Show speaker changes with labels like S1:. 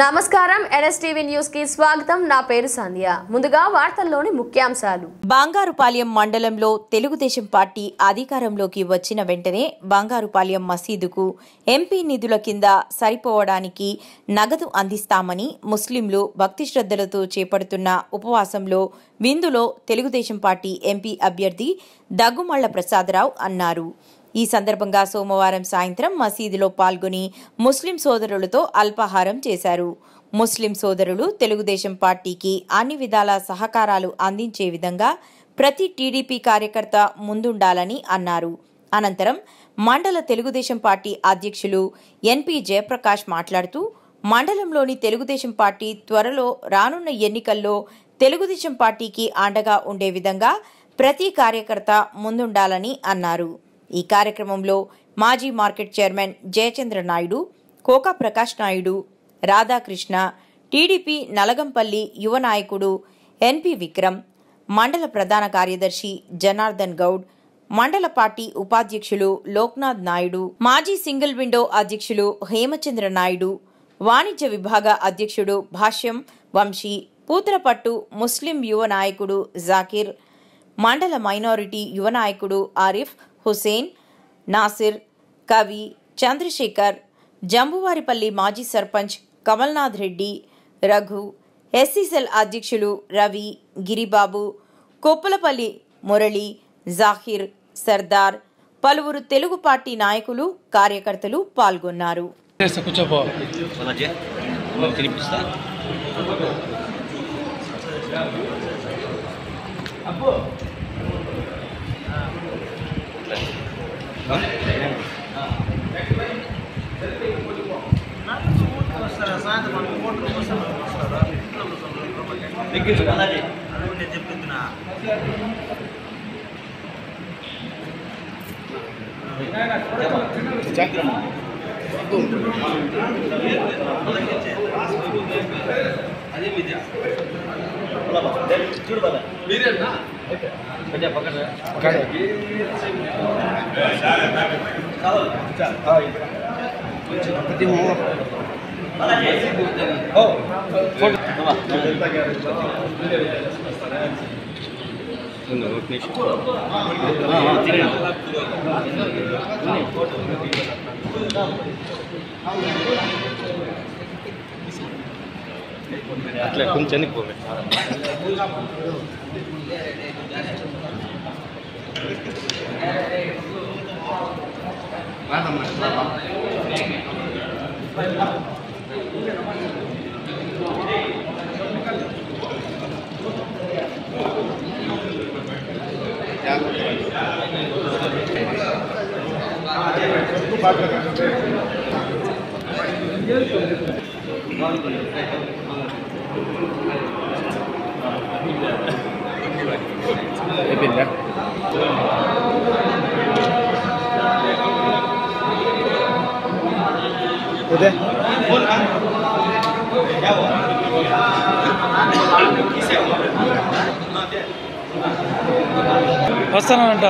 S1: నమస్కారం NSTV news కి స్వాగతం। నా పేరు సంధ్య। ముందుగా వార్తల్లోని ముఖ్యాంశాలు।
S2: బంగారుపాలెం మండలంలో తెలుగుదేశం పార్టీ అధికారంలోకి వచ్చిన వెంటనే బంగారుపాలెం మసీదుకు ఎంపీ నిధుల కింద సరిపోవడానికి నగదు అందిస్తామని ముస్లింలు భక్తి శ్రద్ధలతో చేపడుతున్న ఉపవాసంలో విందులో తెలుగుదేశం పార్టీ ఎంపీ అభ్యర్థి దగ్గుమళ్ల ప్రసాదరావు అన్నారు। ఈ సందర్భంగా సోమవారం సాయంత్రం మసీదులో పాల్గొని ముస్లిం సోదరులతో అల్పాహారం చేశారు। ముస్లిం సోదరులు తెలుగుదేశం పార్టీకి అన్ని విధాల సహకారాలు అందించే విధంగా ప్రతి టీడీపీ కార్యకర్త ముందుండాలని అన్నారు। అనంతరం మండల తెలుగుదేశం పార్టీ అధ్యక్షులు ఎన్పీ జయప్రకాష్ మాట్లాడుతూ మండలంలోని తెలుగుదేశం పార్టీ త్వరలో రానున్న ఎన్నికల్లో తెలుగుదేశం పార్టీకి అండగా ఉండే విధంగా ప్రతి కార్యకర్త ముందుండాలని అన్నారు। ఈ కార్యక్రమంలో మాజీ market chairman Jayachandra Naidu, Koka Prakash Naidu, Radhakrishna, TDP Nalagampalli యువ నాయకుడు ఎన్పీ విక్రమ్, మండల ప్రధాన కార్యదర్శి జనార్దన్ గౌడ్, మండల పార్టీ ఉపాధ్యక్షులు లోక్నాథ్ నాయుడు, మాజీ సింగిల్ విండో అధ్యక్షులు హేమచంద్ర నాయుడు, వాణిజ్య విభాగ అధ్యక్షుడు భాష్యం వంశీ, పూతలపట్టు ముస్లిం యువ నాయకుడు జాకిర్, మండల మైనారిటీ యువ నాయకుడు ఆరిఫ్ హుసేన్, నాసిర్, కవి, చంద్రశేఖర్, జంబువారిపల్లి మాజీ సర్పంచ్ కమల్నాథ్ రెడ్డి, రఘు, ఎస్సీసెల్ అధ్యక్షులు రవి, గిరిబాబు, కొప్పులపల్లి మురళి, జాహిర్, సర్దార్, పలువురు తెలుగు పార్టీ నాయకులు కార్యకర్తలు పాల్గొన్నారు।
S3: అట్లా కొంచెం పోవే అయిపోయిందా? వస్తానంట।